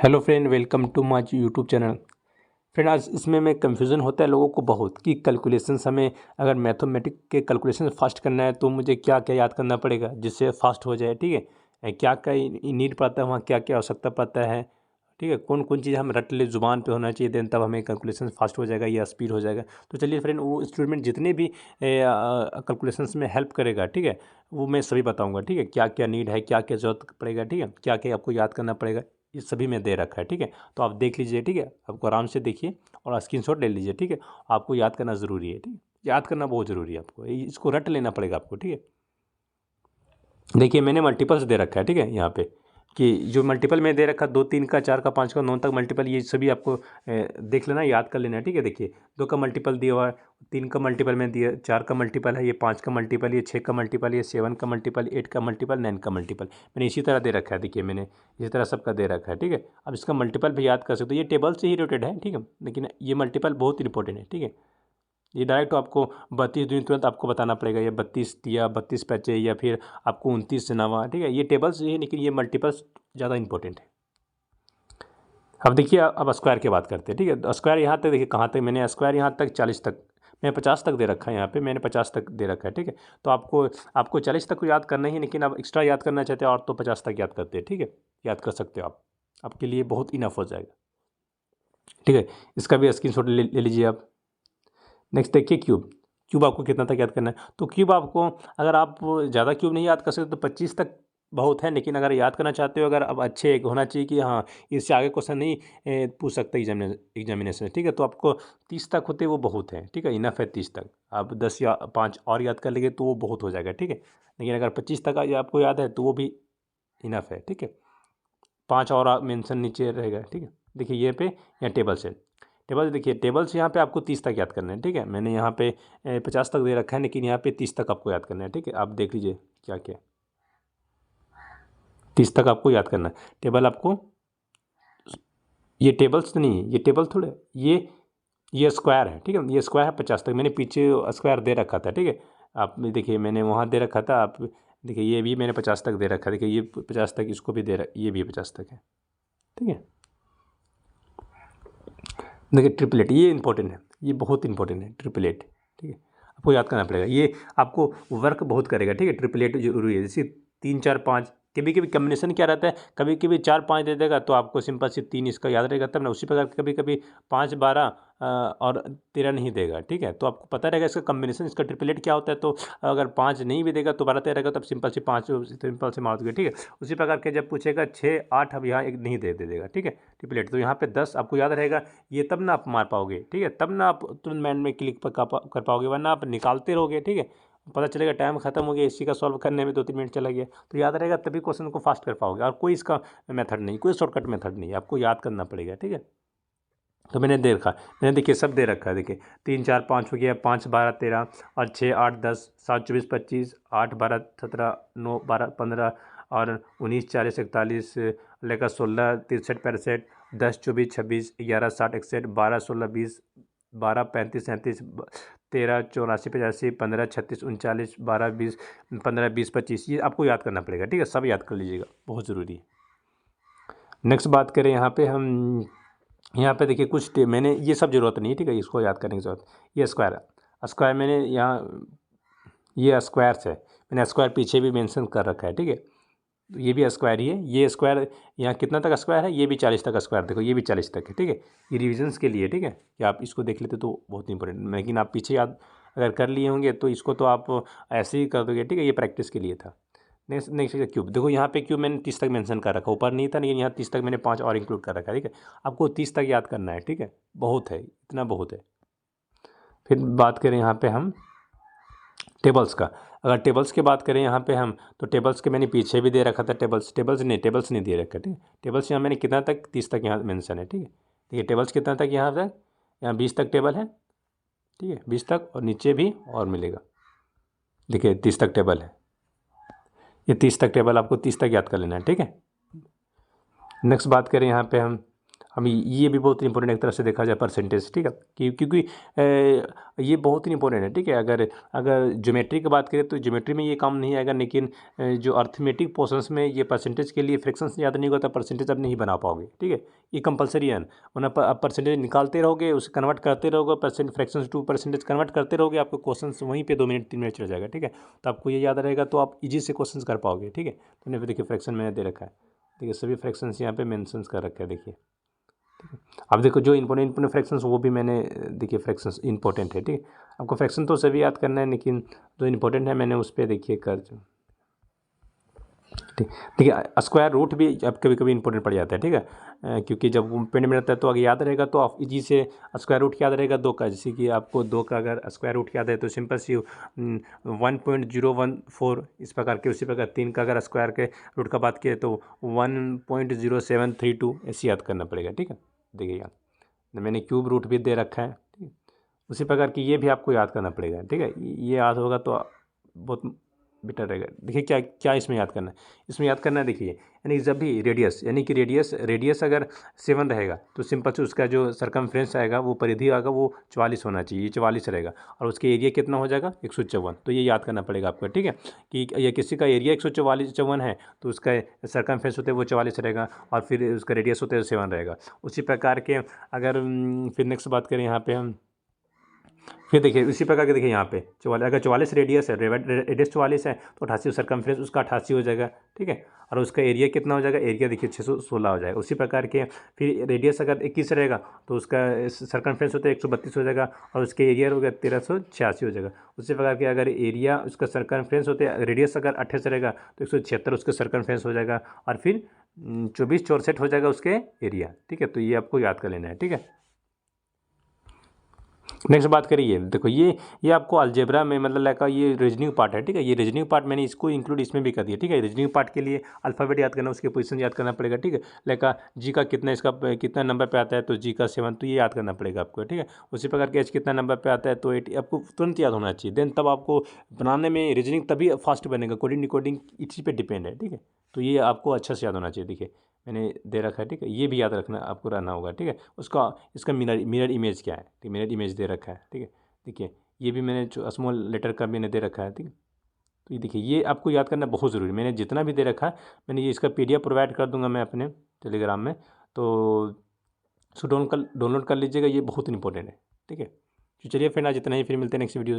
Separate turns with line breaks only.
Hello friend, welcome to my YouTube channel. Friend, आज इसमें में कन्फ्यूज़न होता है लोगों को बहुत कि कैलकुलेशंस हमें अगर मैथमेटिक के कैलकुलेशन फास्ट करना है तो मुझे क्या क्या याद करना पड़ेगा जिससे फास्ट हो जाए। ठीक है, क्या क्या नीड पड़ता है, वहाँ क्या क्या आवश्यकता पड़ता है। ठीक है, कौन कौन चीज़ हम रट ले, जुबान पे होना चाहिए, देन तब हमें कैलकुलेशन फास्ट हो जाएगा या स्पीड हो जाएगा। तो चलिए फ्रेंड, वो इंस्ट्रूमेंट जितने भी कैलकुलेशंस में हेल्प करेगा, ठीक है, वो मैं सभी बताऊँगा। ठीक है, क्या क्या नीड है, क्या क्या ज़रूरत पड़ेगा, ठीक है, क्या क्या आपको याद करना पड़ेगा, ये सभी में दे रखा है। ठीक है, तो आप देख लीजिए। ठीक है, आपको आराम से देखिए और स्क्रीनशॉट ले लीजिए। ठीक है, आपको याद करना ज़रूरी है। ठीक है, याद करना बहुत ज़रूरी है, आपको इसको रट लेना पड़ेगा आपको। ठीक है, देखिए मैंने मल्टीपल्स दे रखा है। ठीक है, यहाँ पे कि जो मल्टीपल में दे रखा 2 3 का 4 का 5 का 9 तक मल्टीपल, ये सभी आपको देख लेना, याद कर लेना है। ठीक है, देखिए 2 का मल्टीपल दिया हुआ है, 3 का मल्टीपल में दिया, 4 का मल्टीपल है, ये 5 का मल्टीपल, ये 6 का मल्टीपल, ये 7 का मल्टीपल, 8 का मल्टीपल, 9 का मल्टीपल मैंने इसी तरह दे रखा है। देखिए मैंने इसी तरह सबका दे रखा है। ठीक है, अब इसका मल्टीपल भी याद कर सकते हो, ये टेबल से ही रिलेटेड है। ठीक है, लेकिन ये मल्टीपल बहुत इंपॉर्टेंट है। ठीक है, ये डायरेक्ट तो आपको 32 दूनी तुरंत आपको बताना पड़ेगा, ये 32 दिया, 32 पैचे, या फिर आपको 29 से नवा। ठीक है, ये टेबल्स ये, लेकिन ये मल्टीपल्स ज़्यादा इंपॉर्टेंट है। अब देखिए, अब स्क्वायर की बात करते हैं। ठीक है, स्क्वायर यहाँ तक देखिए, कहाँ तक मैंने स्क्वायर यहाँ तक 40 तक, मैं 50 तक दे रखा है, यहाँ पे मैंने 50 तक दे रखा है। ठीक है, तो आपको 40 तक को याद करना ही, लेकिन आप एक्स्ट्रा याद करना चाहते हैं और तो 50 तक याद करते हैं। ठीक है, याद कर सकते हो आप, आपके लिए बहुत इनफ हो जाएगा। ठीक है, इसका भी स्क्रीनशॉट ले लीजिए आप। नेक्स्ट देखिए क्यूब। क्यूब आपको कितना तक याद करना है, तो क्यूब आपको, अगर आप ज़्यादा क्यूब नहीं याद कर सकते तो 25 तक बहुत है, लेकिन अगर याद करना चाहते हो, अगर अब अच्छे एक होना चाहिए कि हाँ इससे आगे क्वेश्चन नहीं पूछ सकते एग्जामिनेशन। ठीक है, तो आपको 30 तक होते वो बहुत है। ठीक है, इनफ है 30 तक, आप 10 या 5 और याद कर लेंगे तो वो बहुत हो जाएगा। ठीक है, लेकिन अगर 25 तक आपको याद है तो वो भी इनफ है। ठीक है, 5 और मेंशन नीचे रहेगा। ठीक है, देखिए ये पे यहाँ टेबल से, टेबल देखिए, टेबल से यहाँ पे आपको 30 तक याद करना है। ठीक है, मैंने यहाँ पे 50 तक दे रखा है, लेकिन यहाँ पे 30 तक आपको याद करना है। ठीक है, आप देख लीजिए क्या क्या 30 तक आपको याद करना है। टेबल आपको, ये टेबल्स नहीं है, ये टेबल थोड़े, ये स्क्वायर है। ठीक है, ये स्क्वायर है 50 तक, मैंने पीछे स्क्वायर दे रखा था। ठीक है, आप देखिए मैंने वहाँ दे रखा था, आप देखिए ये भी मैंने 50 तक दे रखा है। देखिए ये 50 तक, इसको भी दे रहा, ये भी 50 तक है। ठीक है, देखिए ट्रिपलेट, ये इंपॉर्टेंट है, ये बहुत इंपॉर्टेंट है ट्रिपलेट। ठीक है, आपको याद करना पड़ेगा, ये आपको वर्क बहुत करेगा। ठीक है, ट्रिपलेट जरूरी है, जैसे 3 4 5, कभी कभी कम्बिनेशन क्या रहता है, कभी कभी 4 5 दे देगा तो आपको सिंपल सी 3 इसका याद रहेगा तब ना। उसी प्रकार कभी कभी 5 12 और 13 नहीं देगा। ठीक है, तो आपको पता रहेगा इसका कम्बिनेशन, इसका ट्रिपलेट क्या होता है। तो अगर 5 नहीं भी देगा तो 12 13 रहेगा, तब सिंपल से 5 सिंपल से मार दोगे। ठीक है, उसी प्रकार के जब पूछेगा 6 8, अब यहाँ एक नहीं दे देगा। ठीक है, ट्रिपलेट तो यहाँ पे 10 आपको याद रहेगा, ये तब ना आप मार पाओगे। ठीक है, तब ना आप तुरंत माइंड में क्लिक कर पाओगे, वरना आप निकालते रहोगे। ठीक है, पता चलेगा टाइम खत्म हो गया, इसी का सॉल्व करने में 2 3 मिनट चला गया। तो याद रहेगा तभी क्वेश्चन को फास्ट कर पाओगे, और कोई इसका मेथड नहीं, कोई शॉर्टकट मेथड नहीं, आपको याद करना पड़ेगा। ठीक है, तो मैंने देखिए सब दे रखा है। देखिए 3 4 5 हो गया, 5 12 13 और 6 8 10 7 24 25 8 12 17 9 12 15 और 19 40 41 लेकर 16 63 65 10 24 26 11 60 61 12 16 20 12 35 37 13 84 85 15 36 39 12 20 15 20 25, ये आपको याद करना पड़ेगा। ठीक है, सब याद कर लीजिएगा, बहुत ज़रूरी है। नेक्स्ट बात करें यहाँ पे हम, यहाँ पे देखिए कुछ मैंने ये सब ज़रूरत नहीं है। ठीक है, इसको याद करने की ज़रूरत, ये स्क्वायर है, स्क्वायर मैंने यहाँ, ये स्क्वायर्स है, मैंने स्क्वायर पीछे भी मेंशन कर रखा है। ठीक है, तो ये भी स्क्वायर ही है, ये स्क्वायर यहाँ कितना तक स्क्वायर है, ये भी 40 तक स्क्वायर, देखो ये भी 40 तक है। ठीक है, ये रिविजन्स के लिए। ठीक है, कि आप इसको देख लेते तो बहुत इंपॉर्टेंट, लेकिन आप पीछे याद अगर कर लिए होंगे तो इसको तो आप ऐसे ही कर दोगे। ठीक है, ये प्रैक्टिस के लिए था। नेक्स्ट नेक्स्ट क्यूब, देखो यहाँ पे क्यूब मैंने 30 तक मेंशन कर रखा, ऊपर नहीं था, लेकिन यहाँ 30 तक मैंने 5 और इंक्लूड कर रखा है। ठीक है, आपको 30 तक याद करना है। ठीक है, बहुत है, इतना बहुत है। फिर बात करें यहाँ पे हम टेबल्स का, अगर टेबल्स की बात करें यहाँ पे हम, तो टेबल्स के मैंने पीछे भी दे रखा था, टेबल्स नहीं दे रखा। ठीक है, टेबल्स यहाँ मैंने कितना तक, 30 तक यहाँ मेंशन है। ठीक है, देखिए टेबल्स कितना तक यहाँ तक, यहाँ 20 तक टेबल है। ठीक है, 20 तक, और नीचे भी और मिलेगा, देखिए 30 तक टेबल है, ये 30 तक टेबल आपको 30 तक याद कर लेना है। ठीक है, नेक्स्ट बात करें यहाँ पे हम, हम ये भी बहुत इंपॉर्टेंट एक तरह से देखा जाए परसेंटेज, ठीक है, क्योंकि ये बहुत ही इंपॉर्टेंट है, ठीक है। अगर ज्योमेट्री की बात करें तो ज्योमेट्री में ये काम नहीं आएगा, लेकिन जो अर्थमेटिक पोर्शंस में ये परसेंटेज के लिए फ्रैक्शंस याद नहीं होता, परसेंटेज अब नहीं बना पाओगे, ठीक है। ये कंपलसरी है, वरना आप परसेंटेज निकालते रहोगे, उसे कन्वर्ट करते रहोगे, फ्रैक्शंस टू परसेंटेज कन्वर्ट करते रहोगे, आपको क्वेश्चन वहीं पे 2 मिनट 3 मिनट चल जाएगा, ठीक है। तो आपको ये याद रहेगा तो आप इजी से क्वेश्चन कर पाओगे, ठीक है। तो यहाँ पे देखिए फ्रैक्शन मैंने दे रखा है, देखिए सभी फ्रैक्शंस यहाँ पे मेंशंस कर रखा है, देखिए। अब देखो जो इंपॉर्टेंट फ्रैक्शंस वो भी मैंने देखिए फ्रैक्शंस इंपॉर्टेंट है, ठीक है। आपको फ्रैक्शन तो सभी याद करना है, लेकिन जो इंपॉर्टेंट है मैंने उस पर देखिए कर, ठीक। देखिए स्क्वायर रूट भी अब कभी कभी इंपॉर्टेंट पड़ जाता है, ठीक है, क्योंकि जब वो पेन में रहता है तो अगर याद रहेगा तो आप इजी से स्क्वायर रूट याद रहेगा 2 का, जैसे कि आपको 2 का अगर स्क्वायर रूट याद है तो सिंपल सी 1.014 इस प्रकार के, उसी प्रकार 3 का अगर स्क्वायर के रूट का बात किए तो 1.0732 ऐसे याद करना पड़ेगा, ठीक है। देखिए याद मैंने क्यूब रूट भी दे रखा है, ठीक है। उसी प्रकार की ये भी आपको याद करना पड़ेगा, ठीक है। ये याद होगा तो बहुत बेटर रहेगा। देखिए क्या क्या इसमें याद करना है, इसमें याद करना है, देखिए यानी जब भी रेडियस, यानी कि रेडियस अगर 7 रहेगा तो सिंपल से उसका जो सरकमफ्रेंस आएगा, वो परिधि आएगा, वो 44 होना चाहिए, ये 44 रहेगा, और उसके एरिया कितना हो जाएगा 154। तो ये याद करना पड़ेगा आपको, ठीक है, कि या किसी का एरिया 154 है तो उसका सरकमफ्रेंस होता है वो 44 रहेगा, और फिर उसका रेडियस होता है 7 रहेगा। उसी प्रकार के अगर फिर नेक्स्ट बात करें यहाँ पे हम, फिर देखिए उसी प्रकार के, देखिए यहाँ पे 44, अगर 44 रेडियस है, रेडियस 44 है तो 88 सरकमफ्रेंस उसका 88 हो जाएगा, ठीक है। और उसका एरिया कितना हो जाएगा, एरिया देखिए 616 हो जाएगा। उसी प्रकार के फिर रेडियस अगर 21 रहेगा तो उसका सरकमफ्रेंस होता है 132 हो जाएगा, और उसके एरिया हो गया 1386 हो जाएगा। उसी प्रकार के अगर एरिया उसका सरकमफ्रेंस होते हैं, रेडियस अगर 28 रहेगा तो 176 उसका सरकमफ्रेंस हो जाएगा, और फिर 24 64 हो जाएगा उसके एरिया, ठीक है। तो ये आपको याद कर लेना है, ठीक है। नेक्स्ट बात करिए, देखो ये आपको अलजेब्रा में मतलब लाइक ये रीजनिंग पार्ट है, ठीक है। ये रीजनिंग पार्ट मैंने इसको इंक्लूड इसमें भी कर दिया, ठीक है। रीजनिंग पार्ट के लिए अल्फ़ाबेट याद करना, उसके पोजीशन याद करना पड़ेगा, ठीक है। लाइक जी का कितना, इसका कितना नंबर पे आता है तो जी का 7, तो ये याद करना पड़ेगा आपको, ठीक है। उसी प्रकार के एच कितना नंबर पे आता है तो 8, आपको तुरंत याद होना चाहिए, देन तब आपको बनाने में रीजनिंग तभी फास्ट बनेगा। कोडिंग डिकोडिंग इसी पे डिपेंड है, ठीक है। तो ये आपको अच्छा से याद होना चाहिए, देखिए मैंने दे रखा है, ठीक है। ये भी याद रखना आपको रहना होगा, ठीक है। उसका इसका मिरर इमेज क्या है, ठीक है, मिरर इमेज दे रखा है, ठीक है। देखिए ये भी मैंने जो स्मॉल लेटर का मैंने दे रखा है, ठीक है। तो ये देखिए ये आपको याद करना बहुत ज़रूरी है, मैंने जितना भी दे रखा है मैंने ये इसका PDF प्रोवाइड कर दूंगा मैं अपने टेलीग्राम में, तो उसको डाउनलोड कर लीजिएगा, ये बहुत इंपॉर्टेंट है, ठीक है। तो चलिए फिर आज इतना ही, फिर मिलते हैं नेक्स्ट वीडियो।